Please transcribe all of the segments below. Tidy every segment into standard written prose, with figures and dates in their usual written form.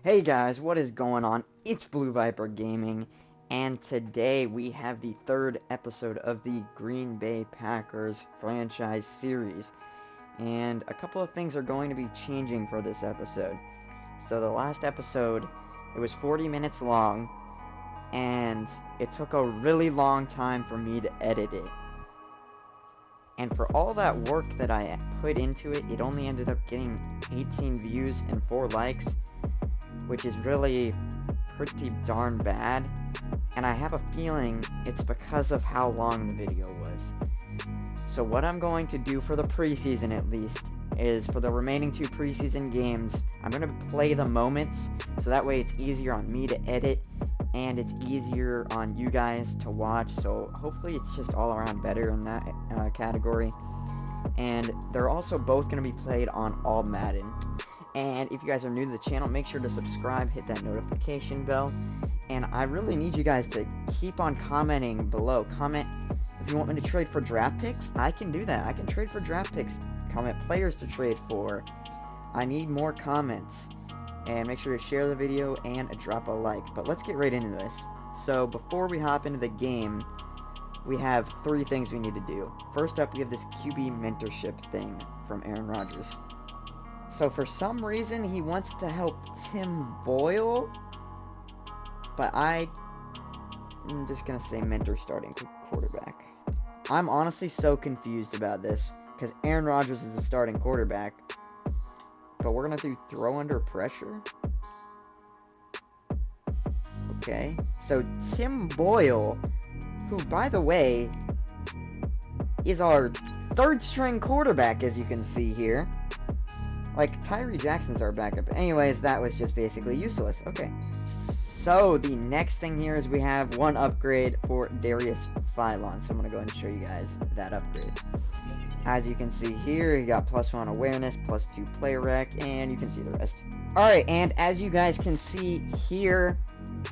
Hey guys, what is going on? It's Blue Viper Gaming, and today we have the third episode of the Green Bay Packers franchise series. And a couple of things are going to be changing for this episode. So the last episode, it was 40 minutes long, and it took a really long time for me to edit it. And for all that work that I put into it, it only ended up getting 18 views and 4 likes, which is really pretty darn bad. And I have a feeling it's because of how long the video was. So what I'm going to do for the preseason, at least, is for the remaining 2 preseason games, I'm going to play the moments, so that way it's easier on me to edit, and it's easier on you guys to watch, so hopefully it's just all around better in that category. And they're also both going to be played on all Madden. And if you guys are new to the channel, make sure to subscribe, hit that notification bell, and I really need you guys to keep on commenting below. Comment if you want me to trade for draft picks. I can do that. I can trade for draft picks. Comment players to trade for. I need more comments. And make sure to share the video and drop a like. But let's get right into this. So before we hop into the game, we have 3 things we need to do. First up, we have this QB mentorship thing from Aaron Rodgers. So for some reason, he wants to help Tim Boyle, but I'm just going to say mentor starting quarterback. I'm honestly so confused about this, because Aaron Rodgers is the starting quarterback, but we're going to do throw under pressure? Okay, so Tim Boyle, who, by the way, is our 3rd string quarterback, as you can see here. Like, Tyree Jackson's our backup. Anyways, that was just basically useless. Okay. So, the next thing here is we have 1 upgrade for Darius Phylon. So, I'm going to go ahead and show you guys that upgrade. As you can see here, you got +1 awareness, +2 play rec, and you can see the rest. Alright, and as you guys can see here,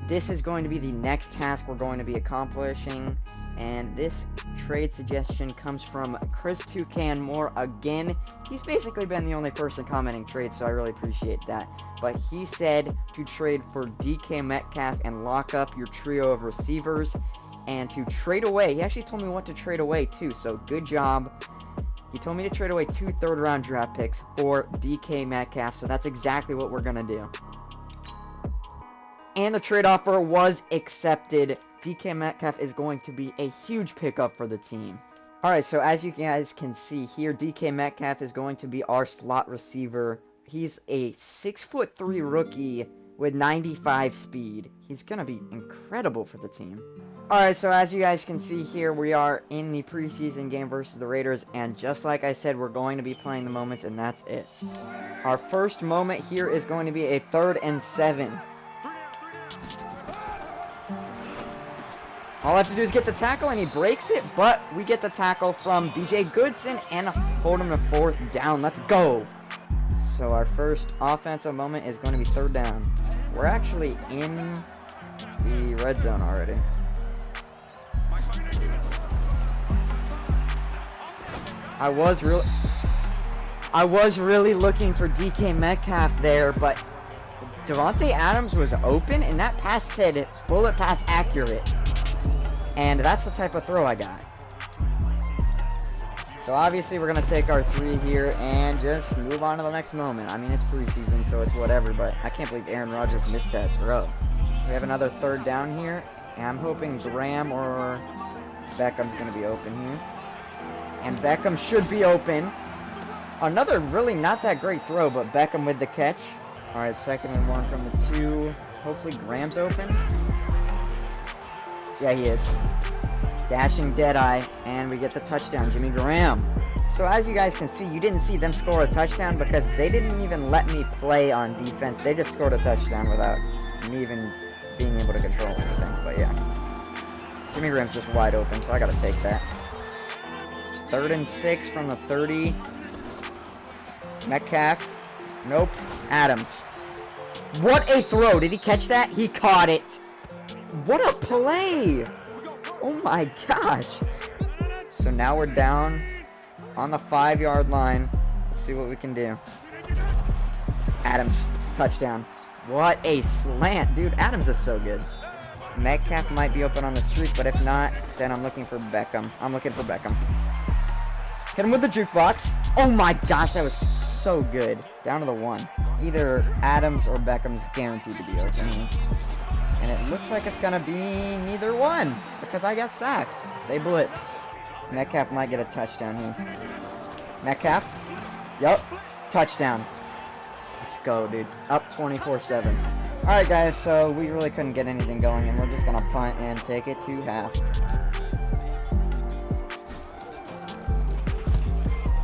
this is going to be the next task we're going to be accomplishing. And this trade suggestion comes from Chris Toucan Moore again. He's basically been the only person commenting trades, so I really appreciate that. But he said to trade for DK Metcalf and lock up your trio of receivers, and to trade away. He actually told me what to trade away too, so good job. He told me to trade away 2 third-round draft picks for DK Metcalf, so that's exactly what we're going to do. And the trade offer was accepted. DK Metcalf is going to be a huge pickup for the team. Alright, so as you guys can see here, DK Metcalf is going to be our slot receiver. He's a 6'3" rookie with 95 speed. He's going to be incredible for the team. Alright, so as you guys can see here, we are in the preseason game versus the Raiders, and just like I said, we're going to be playing the moments, and that's it. Our first moment here is going to be a 3rd and 7. All I have to do is get the tackle, and he breaks it, but we get the tackle from DJ Goodson and hold him to 4th down. Let's go! So our first offensive moment is going to be 3rd down. We're actually in the red zone already. I was really looking for DK Metcalf there, but Devontae Adams was open, and that pass said bullet pass accurate. And that's the type of throw I got. So obviously we're going to take our 3 here and just move on to the next moment. I mean, it's preseason, so it's whatever, but I can't believe Aaron Rodgers missed that throw. We have another 3rd down here, and I'm hoping Graham or Beckham's going to be open here. And Beckham should be open. Another really not that great throw, but Beckham with the catch. Alright, 2nd and 1 from the 2. Hopefully Graham's open. Yeah, he is. Dashing Deadeye, and we get the touchdown, Jimmy Graham. So as you guys can see, you didn't see them score a touchdown because they didn't even let me play on defense. They just scored a touchdown without me even being able to control anything. But yeah, Jimmy Graham's just wide open, so I gotta take that. 3rd and 6 from the 30. Metcalf. Nope. Adams. What a throw! Did he catch that? He caught it! What a play! Oh my gosh! So now we're down on the 5-yard line. Let's see what we can do. Adams, touchdown. What a slant, dude. Adams is so good. Metcalf might be open on the streak, but if not, then I'm looking for Beckham. I'm looking for Beckham. Hit him with the jukebox. Oh my gosh, that was so good. Down to the 1. Either Adams or Beckham's guaranteed to be open here. And it looks like it's going to be neither one, because I got sacked. They blitzed. Metcalf might get a touchdown here. Metcalf. Yup. Touchdown. Let's go, dude. Up 24-7. Alright, guys, so we really couldn't get anything going, and we're just going to punt and take it to half.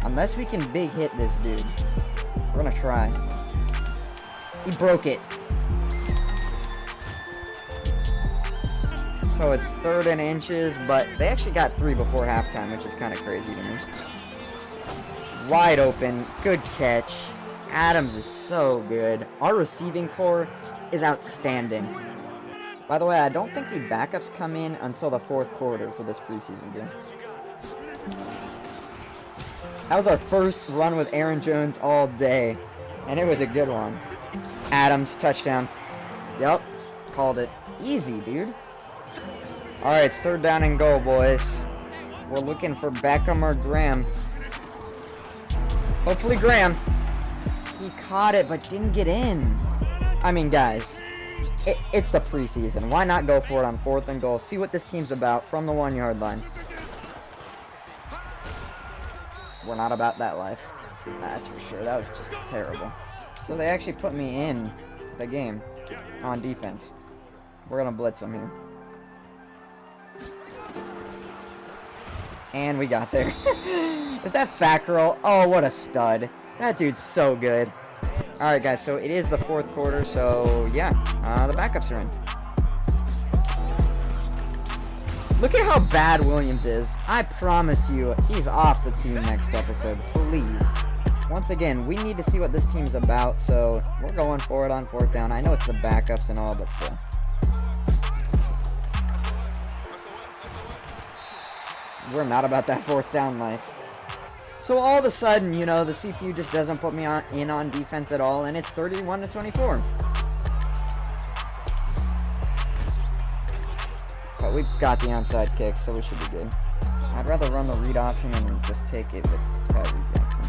Unless we can big hit this dude. We're going to try. He broke it. So it's 3rd and inches, but they actually got 3 before halftime, which is kind of crazy to me. Wide open. Good catch. Adams is so good. Our receiving core is outstanding. By the way, I don't think the backups come in until the 4th quarter for this preseason game. That was our first run with Aaron Jones all day, and it was a good one. Adams, touchdown. Yup, called it. Easy, dude. Alright, it's 3rd down and goal, boys. We're looking for Beckham or Graham. Hopefully Graham. He caught it, but didn't get in. I mean, guys, it's the preseason. Why not go for it on 4th and goal? See what this team's about from the 1-yard line. We're not about that life. That's for sure. That was just terrible. So they actually put me in the game on defense. We're going to blitz them here. And we got there. Is that Fat Girl? Oh, what a stud. That dude's so good. Alright, guys, so it is the 4th quarter, so yeah, the backups are in. Look at how bad Williams is. I promise you, he's off the team next episode, please. Once again, we need to see what this team's about, so we're going for it on 4th down. I know it's the backups and all, but still. We're not about that 4th down life. So all of a sudden, you know, the CPU just doesn't put me in on defense at all, and it's 31-24. But we've got the onside kick, so we should be good. I'd rather run the read option and just take it with Tyree Jackson.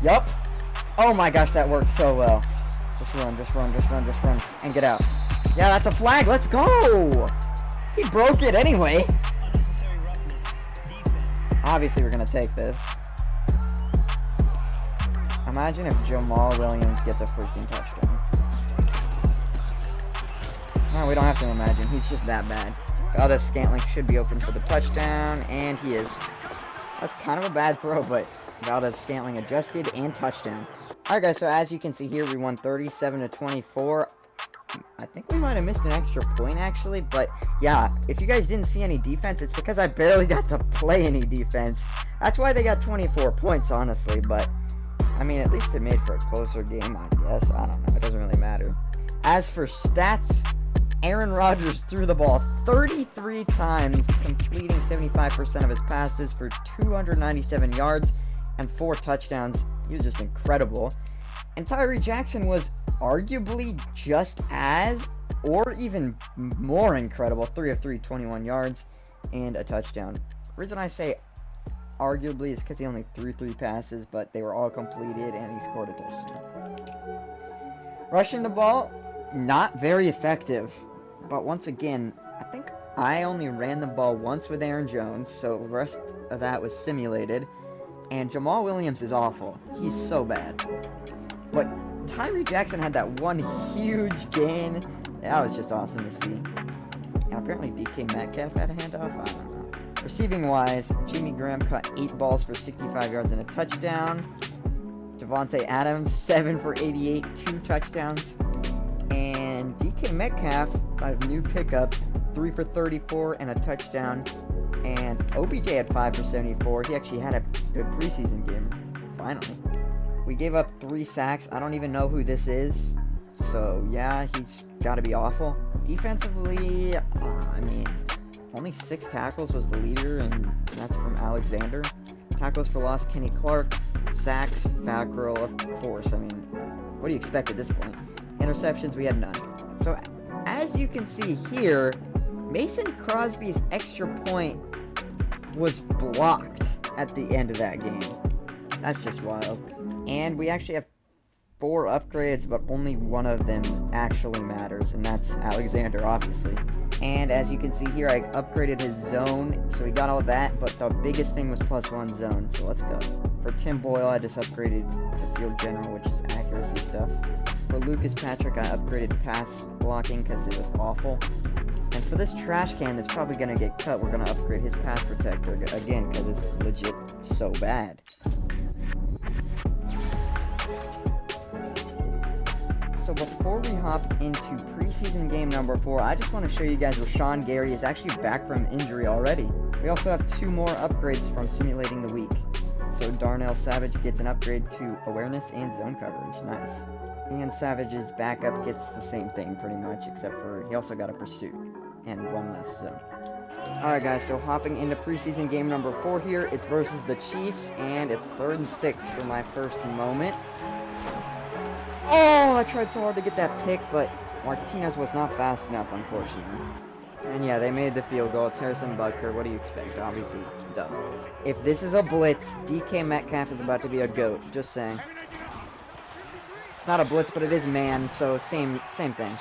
Yup. Oh my gosh, that worked so well. Just run, just run, just run, just run, and get out. Yeah, that's a flag. Let's go. He broke it anyway. Obviously, we're going to take this. Imagine if Jamal Williams gets a freaking touchdown. No, we don't have to imagine. He's just that bad. Valdez-Scantling should be open for the touchdown, and he is. That's kind of a bad throw, but Valdez-Scantling adjusted and touchdown. Alright, guys, so as you can see here, we won 37-24. I think we might have missed an extra point, actually, but yeah, if you guys didn't see any defense, it's because I barely got to play any defense. That's why they got 24 points, honestly, but I mean, at least it made for a closer game, I guess. I don't know, it doesn't really matter. As for stats, Aaron Rodgers threw the ball 33 times, completing 75% of his passes for 297 yards and 4 touchdowns. He was just incredible. And Tyree Jackson was arguably just as, or even more incredible. 3 of 3, 21 yards, and a touchdown. The reason I say arguably is because he only threw 3 passes, but they were all completed, and he scored a touchdown. Rushing the ball, not very effective. But once again, I think I only ran the ball once with Aaron Jones, so the rest of that was simulated. And Jamal Williams is awful. He's so bad. But Tyree Jackson had that one huge gain. That was just awesome to see. And apparently DK Metcalf had a handoff. I don't know. Receiving wise, Jimmy Graham caught 8 balls for 65 yards and a touchdown. Devontae Adams, 7 for 88, 2 touchdowns. And DK Metcalf, a new pickup, 3 for 34 and a touchdown. And OBJ had 5 for 74. He actually had a good preseason game, finally. We gave up 3 sacks. I don't even know who this is. So, yeah, he's got to be awful. Defensively, I mean, only 6 tackles was the leader, and that's from Alexander. Tackles for loss, Kenny Clark. Sacks, Fat Girl, of course. I mean, what do you expect at this point? Interceptions, we had none. So, as you can see here, Mason Crosby's extra point was blocked at the end of that game. That's just wild. And we actually have 4 upgrades, but only one of them actually matters, and that's Alexander, obviously. And as you can see here, I upgraded his zone, so he got all that, but the biggest thing was +1 zone, so let's go. For Tim Boyle, I just upgraded the field general, which is accuracy stuff. For Lucas Patrick, I upgraded pass blocking because it was awful. And for this trash can that's probably going to get cut, we're going to upgrade his pass protector again because it's legit so bad. So before we hop into preseason game number 4, I just want to show you guys Rashawn Gary is actually back from injury already. We also have 2 more upgrades from simulating the week. So Darnell Savage gets an upgrade to awareness and zone coverage. Nice. And Savage's backup gets the same thing pretty much, except for he also got a pursuit and 1 less zone. Alright guys, so hopping into preseason game number 4 here, it's versus the Chiefs, and it's 3rd and 6 for my first moment. Oh, I tried so hard to get that pick, but Martinez was not fast enough, unfortunately. And yeah, they made the field goal. It's Harrison Butker. What do you expect? Obviously, duh. If this is a blitz, DK Metcalf is about to be a GOAT. Just saying. It's not a blitz, but it is man, so same thing.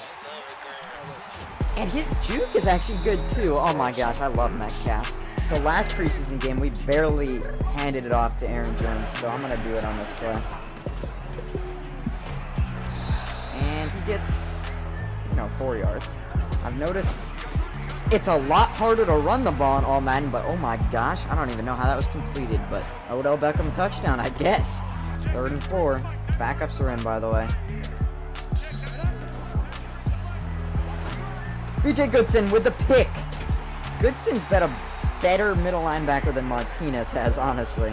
And his juke is actually good, too. Oh my gosh, I love Metcalf. The last preseason game, we barely handed it off to Aaron Jones, so I'm going to do it on this play. And he gets, 4 yards. I've noticed it's a lot harder to run the ball in All Madden, but oh my gosh, I don't even know how that was completed, but Odell Beckham touchdown, I guess. 3rd and 4. Backups are in, by the way. BJ Goodson with the pick. Goodson's been a better middle linebacker than Martinez has, honestly.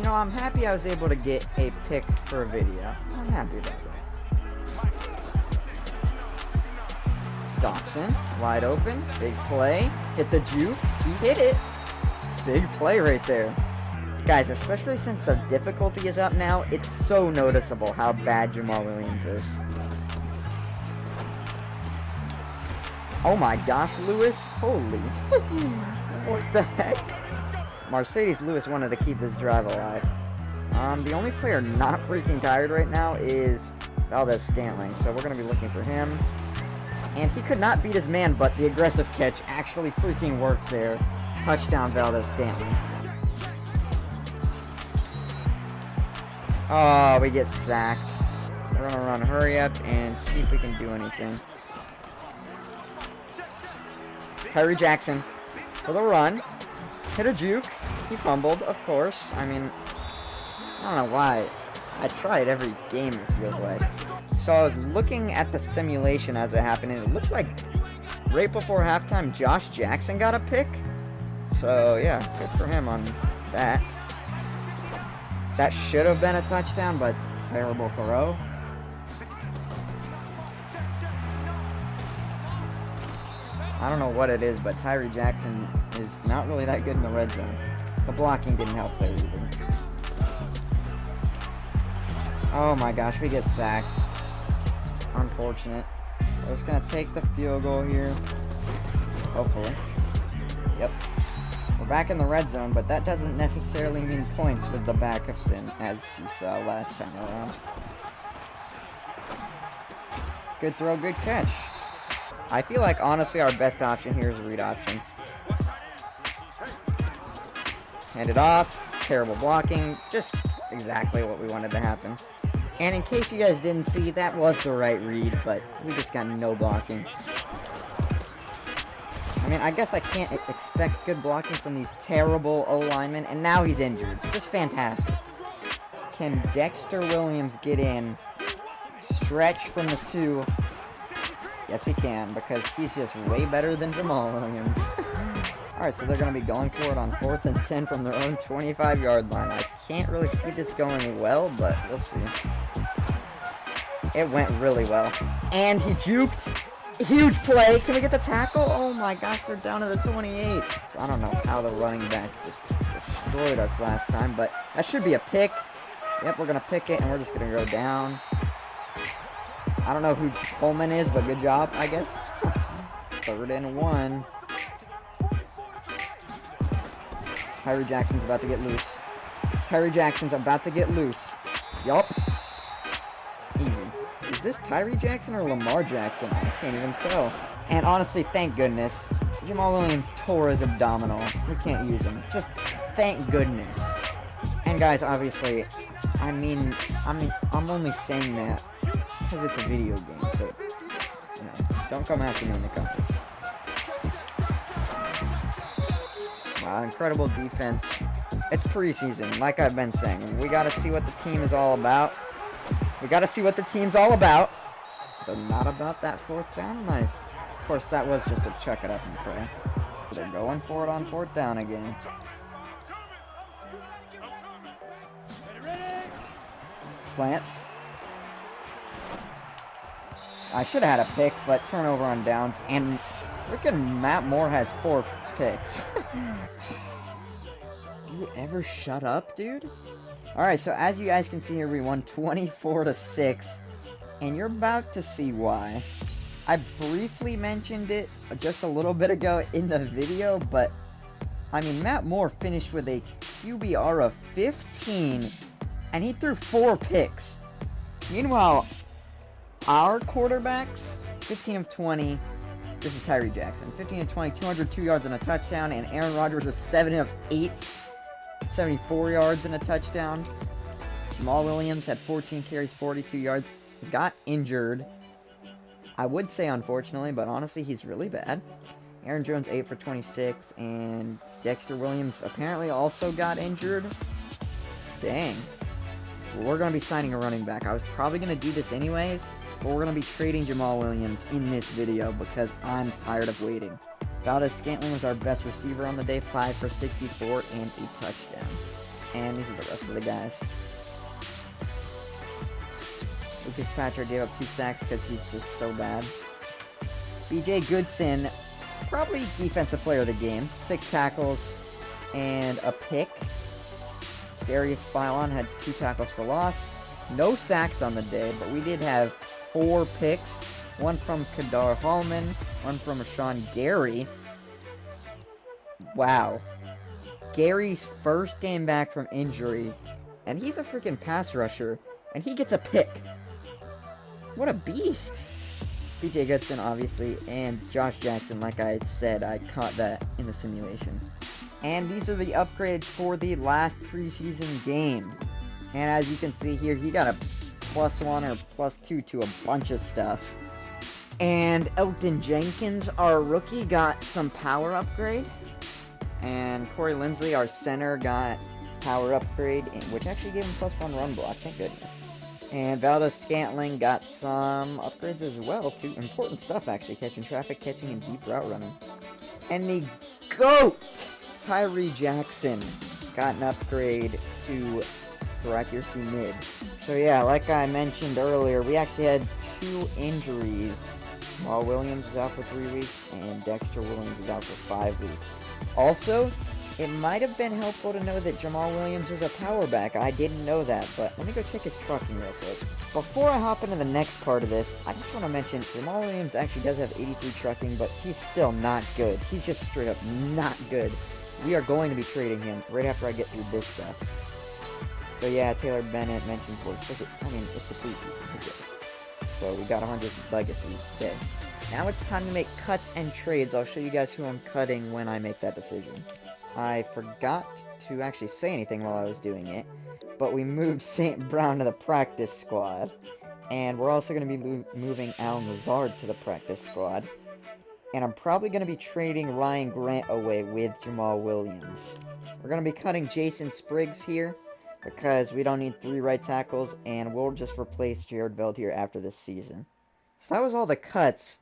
I'm happy I was able to get a pick for a video. I'm happy about that. Dawson, wide open, big play, hit the juke, he hit it. Big play right there. Guys, especially since the difficulty is up now, it's so noticeable how bad Jamal Williams is. Oh my gosh, Lewis, holy, what the heck? Mercedes Lewis wanted to keep this drive alive. The only player not freaking tired right now is Valdez Scantling, so we're going to be looking for him. And he could not beat his man, but the aggressive catch actually freaking worked there. Touchdown, Valdez Scantling. Oh, we get sacked. We're going to run hurry up and see if we can do anything. Tyree Jackson for the run. Hit a juke. He fumbled, of course. I mean, I don't know why. I try it every game, it feels like. So I was looking at the simulation as it happened, and it looked like right before halftime, Josh Jackson got a pick. So, yeah, good for him on that. That should have been a touchdown, but terrible throw. I don't know what it is, but Tyree Jackson is not really that good in the red zone. The blocking didn't help there either. Oh my gosh, we get sacked. Unfortunate. We're just gonna take the field goal here. Hopefully. Yep. We're back in the red zone, but that doesn't necessarily mean points with the backups in, as you saw last time around. Good throw, good catch. I feel like, honestly, our best option here is a read option. Hand it off. Terrible blocking. Just exactly what we wanted to happen. And in case you guys didn't see, that was the right read, but we just got no blocking. I mean, I guess I can't expect good blocking from these terrible O-linemen, and now he's injured. Just fantastic. Can Dexter Williams get in? Stretch from the 2. Yes, he can, because he's just way better than Jamal Williams. Alright, so they're going to be going for it on 4th and 10 from their own 25-yard line. I can't really see this going well, but we'll see. It went really well. And he juked. Huge play. Can we get the tackle? Oh my gosh, they're down to the 28. So I don't know how the running back just destroyed us last time, but that should be a pick. Yep, we're going to pick it, and we're just going to go down. I don't know who Coleman is, but good job, I guess. 3rd and 1. Tyree Jackson's about to get loose. Tyree Jackson's about to get loose. Yup. Easy. Is this Tyree Jackson or Lamar Jackson? I can't even tell. And honestly, thank goodness. Jamal Williams tore his abdominal. We can't use him. Just thank goodness. And guys, obviously, I'm only saying that because it's a video game, so, you know, don't come after me in the comments. Wow, incredible defense. It's preseason, like I've been saying. We gotta see what the team is all about. We gotta see what the team's all about. They're not about that 4th down knife. Of course, that was just a chuck it up and pray. They're going for it on 4th down again. Slants. I should have had a pick, but turnover on downs. And freaking Matt Moore has 4 picks. Do you ever shut up, dude? Alright, so as you guys can see here, we won 24-6. And you're about to see why. I briefly mentioned it just a little bit ago in the video, but I mean, Matt Moore finished with a QBR of 15, and he threw 4 picks. Meanwhile, our quarterbacks, 15 of 20, this is Tyree Jackson, 15 of 20, 202 yards and a touchdown, and Aaron Rodgers was 7 of 8, 74 yards and a touchdown. Jamal Williams had 14 carries, 42 yards, got injured. I would say unfortunately, but honestly, he's really bad. Aaron Jones 8 for 26, and Dexter Williams apparently also got injured. Dang. Well, we're going to be signing a running back. I was probably going to do this anyways, but we're going to be trading Jamal Williams in this video because I'm tired of waiting. Valdez-Scantling was our best receiver on the day, 5 for 64 and a touchdown. And these are the rest of the guys. Lucas Patrick gave up 2 sacks because he's just so bad. BJ Goodson, probably defensive player of the game. 6 tackles and a pick. Darius Philon had 2 tackles for loss. No sacks on the day, but we did have 4 picks. 1 from Kadar Hallman, 1 from Rashawn Gary. Wow. Gary's first game back from injury, and he's a freaking pass rusher, and he gets a pick. What a beast! BJ Goodson, obviously, and Josh Jackson, like I had said, I caught that in the simulation. And these are the upgrades for the last preseason game. And as you can see here, he got a +1 or +2 to a bunch of stuff. And Elton Jenkins, our rookie, got some power upgrade. And Corey Lindsley, our center, got power upgrade, which actually gave him +1 run block, thank goodness. And Valdez-Scantling got some upgrades as well, too. Important stuff, actually. Catching traffic, catching, and deep route running. And the GOAT, Tyree Jackson, got an upgrade to for accuracy mid. So yeah, like I mentioned earlier, we actually had 2 injuries. Jamal Williams is out for 3 weeks, and Dexter Williams is out for 5 weeks. Also, it might have been helpful to know that Jamal Williams was a power back. I didn't know that, but let me go check his trucking real quick. Before I hop into the next part of this, I just want to mention Jamal Williams actually does have 83 trucking, but he's still not good. He's just straight up not good. We are going to be trading him right after I get through this stuff. So yeah, Taylor Bennett mentioned for I mean, it's the preseason, who cares? So we got 100 legacy day. Now it's time to make cuts and trades. I'll show you guys who I'm cutting when I make that decision. I forgot to actually say anything while I was doing it, but we moved St. Brown to the practice squad, and we're also going to be moving Alan Lazard to the practice squad, and I'm probably going to be trading Ryan Grant away with Jamal Williams. We're going to be cutting Jason Spriggs here, because we don't need 3 right tackles, and we'll just replace Jared Veld here after this season. So that was all the cuts.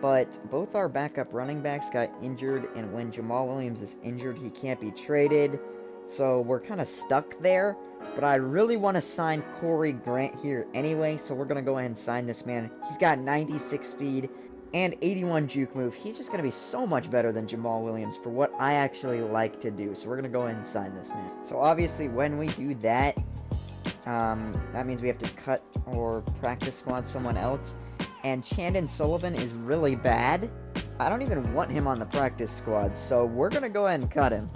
But both our backup running backs got injured, and when Jamal Williams is injured, he can't be traded. So we're kind of stuck there. But I really want to sign Corey Grant here anyway, so we're going to go ahead and sign this man. He's got 96 speed and 81 juke move. He's just going to be so much better than Jamal Williams for what I actually like to do. So we're going to go ahead and sign this man. So obviously when we do that, That means we have to cut or practice squad someone else. And Chandon Sullivan is really bad. I don't even want him on the practice squad, so we're going to go ahead and cut him.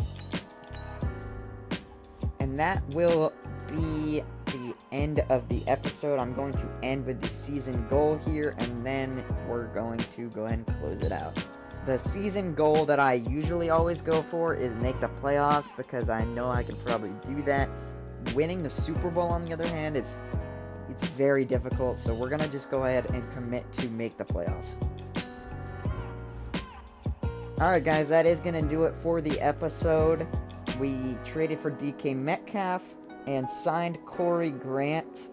And that will be the end of the episode. I'm going to end with the season goal here, and then we're going to go ahead and close it out. The season goal that I usually always go for is make the playoffs, because I know I can probably do that. Winning the Super Bowl, on the other hand, it's very difficult, so we're going to just go ahead and commit to make the playoffs. Alright guys, that is going to do it for the episode. We traded for DK Metcalf and signed Corey Grant.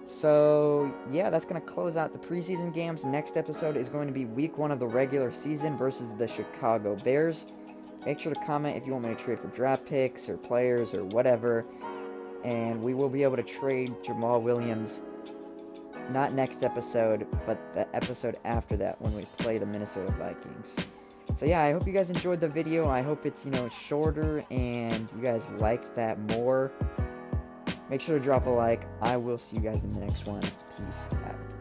So, yeah, that's going to close out the preseason games. Next episode is going to be week 1 of the regular season versus the Chicago Bears. Make sure to comment if you want me to trade for draft picks or players or whatever. And we will be able to trade Jamal Williams, not next episode, but the episode after that when we play the Minnesota Vikings. So yeah, I hope you guys enjoyed the video. I hope it's, shorter and you guys liked that more. Make sure to drop a like. I will see you guys in the next one. Peace out.